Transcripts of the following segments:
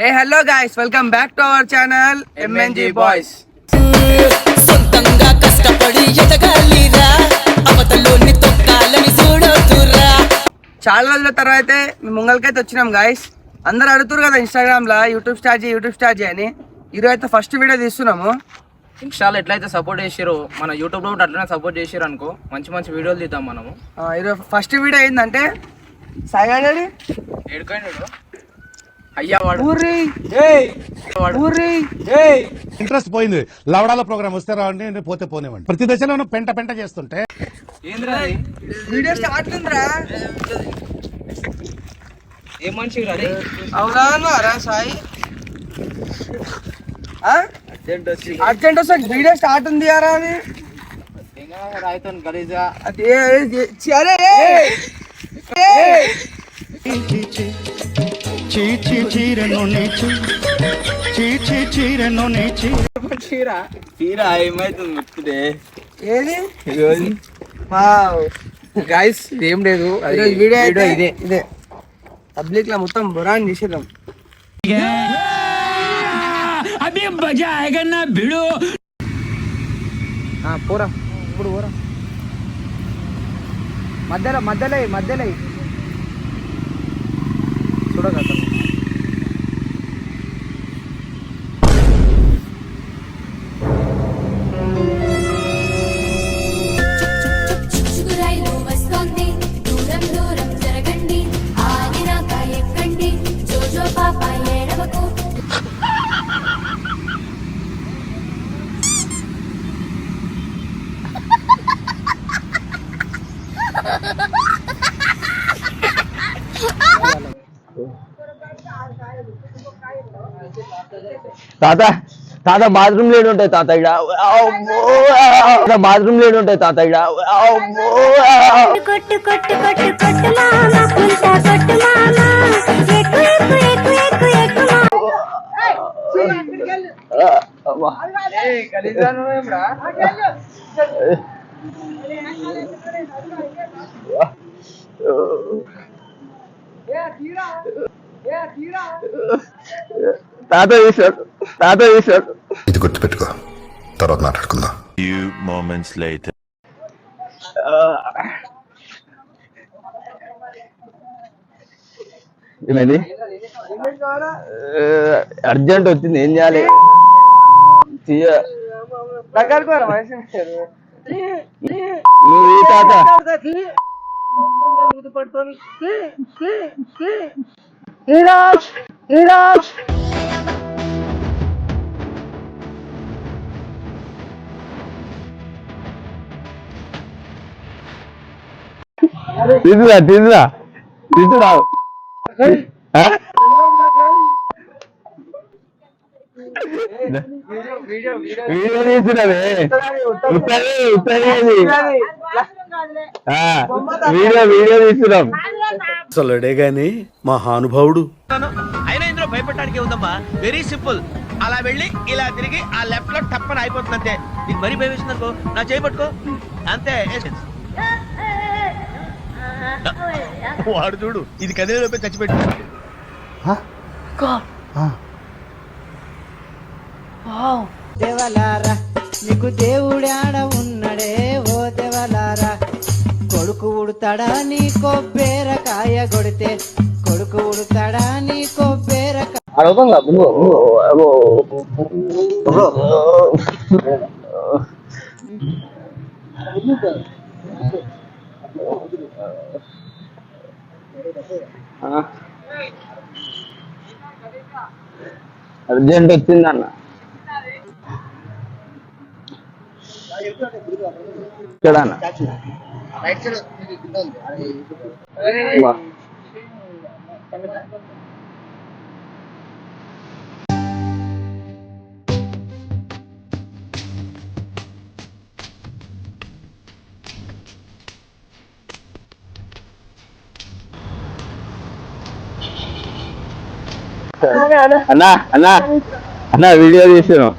Hey, hello guys, welcome back to our channel MNG Boys. సొంతంగా కష్టపడి ఎదగాలిరా అవతలోని తొక్కాలని చూడొద్దురా. చాలా రోజుల తర్వాత అయితే మేము ముంగల్కైతే వచ్చినాం గాయస్. అందరు అడుగుతారు కదా ఇన్స్టాగ్రామ్ లో యూట్యూబ్ స్టార్ట్ చేయి అని. ఈరోజు అయితే ఫస్ట్ వీడియో తీస్తున్నాము. ఇన్స్టాలో ఎట్లయితే సపోర్ట్ చేసారో మన యూట్యూబ్లో కూడా అట్లనే సపోర్ట్ చేసారు అనుకో, మంచి మంచి వీడియోలు తీద్దాం మనము. ఈరోజు ఫస్ట్ వీడియో ఏంటంటే సాయి ఏడుకోండి అయ్యా ఇంట్రెస్ట్ పోయింది. లవడాల ప్రోగ్రామ్ వస్తే రావండి, పోతే పోనేవండి. ప్రతి దశలోనూ పెంట చేస్తుంటే వీడియో స్టార్ట్ ఉందిరా. ఏ మనిషి అవునా సాయి అర్జెంట్ వస్తే వీడియో స్టార్ట్ ఉంది యారా అది. రాయితో గలీజా ఏమైతుంది ఏది గైస్ ఏం లేదు వీడియో ఇదే పబ్లిక్ లో మొత్తం బురాన్ చేసేద్దాం. పోరా ఇప్పుడు పోరా మధ్యలో చూడగలుగుతాం. తాత బాత్రూమ్ లేడు ఉంటాయి తాత ఇక్కడ బాత్రూమ్ లేడు ఉంటాయి తాత ఇక్కడ కొట్టు కొట్టు కొట్టు కొట్టు మామ పుల్టా కొట్టు మామ ఎక్కు ఎక్కు ఎక్కు ఎక్కు ఎక్కు తాత తీసాడు ఇది గుర్తుపెట్టుకో, తర్వాత మాట్లాడుకుందాం. Few moments later. ఏమైంది? అర్జెంట్ వచ్చింది, ఏం చేయాలి? నువ్వు తాత తీసురా వీడియో తీసినవే వీడియో తీస్తున్నాం. అసలుడే గాని మహానుభావుడు. అయినా ఇందులో భయపడడానికి ఉందమ్మా, వెరీ సింపుల్. అలా వెళ్ళి ఇలా తిరిగి ఆ లెఫ్ట్ లో టప్పని అయిపోతుంది అంతే. నీకు మరీ భయం వేసింది అనుకో, నా చేయి పట్టుకో అంతే. వాడు చూడు, ఇది కదిలేలోపే చచ్చిపెట్టు. దేవలారా నీకు దేవుడాడ ఉన్నడే ఓ దేవలారా, కొడుకు ఉడతాడా నీ కొబ్బేరకాయ కొడితే, కొడుకు ఉడతాడా నీ కొబ్బేరకాయ. అర్జెంట్ వచ్చిందన్న. ఇక్కడ అన్నా అన్నా అన్నా వీడియో తీసాను.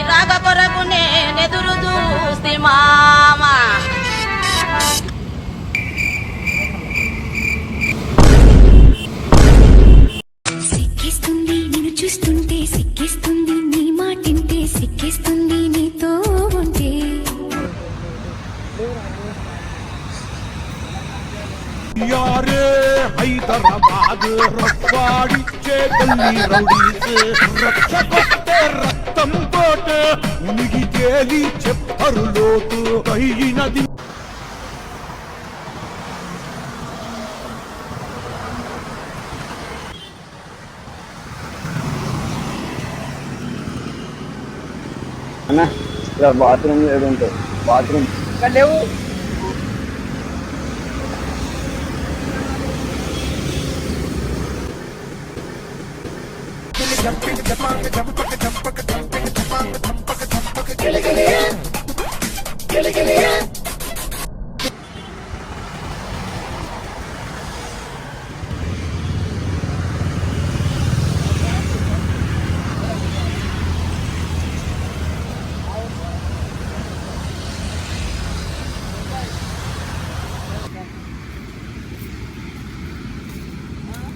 రాగ కొరకు నేనెదురు చూస్తే మామ చూస్తుంటే సిక్కిస్తుంది నీ మాటింటే సిక్కిస్తుంది నీతో ఉంటే యారే హైదరాబాద్ రఫాడిచ్చే గల్లీ రౌడీస్ రక్షకొట్టే రక్తం తోట ఉనిగి తేలి చెప్పరు లోతు అయినది అన్న ఇక్కడ బాత్రూమ్ ఏడు ఉంటుంది బాత్రూమ్ ఇక్కడ లేవు.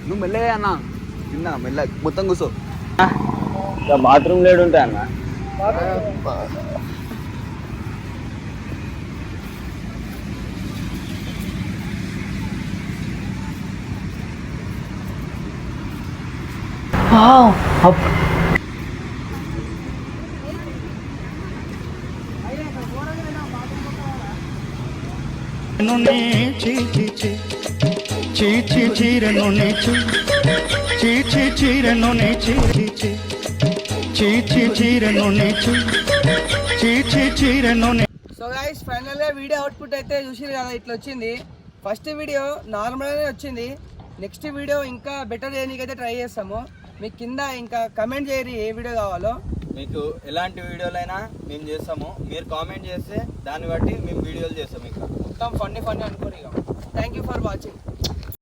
నువ్వు మెల్లగా అన్న చిన్న మెల్ల మొత్తం కూర్చో. ఇక్కడ బాత్రూమ్ లేడు ఉంటాయి అన్న. సో గైస్ ఫైనల్ గా వీడియో అవుట్పుట్ అయితే చూసిరు కదా, ఇట్లా వచ్చింది. ఫస్ట్ వీడియో నార్మల్ గానే వచ్చింది. నెక్స్ట్ వీడియో ఇంకా బెటర్ చేయడానికైతే ట్రై చేస్తాము. మీకు కింద ఇంకా కమెంట్ చేయరు ఏ వీడియో కావాలో. మీకు ఎలాంటి వీడియోలైనా మేము చేస్తాము, మీరు కామెంట్ చేస్తే దాన్ని బట్టి మేము వీడియోలు చేస్తాం. ఇంకా మొత్తం ఫన్నీ అనుకోరు. ఇక థ్యాంక్ యూ ఫర్ వాచింగ్.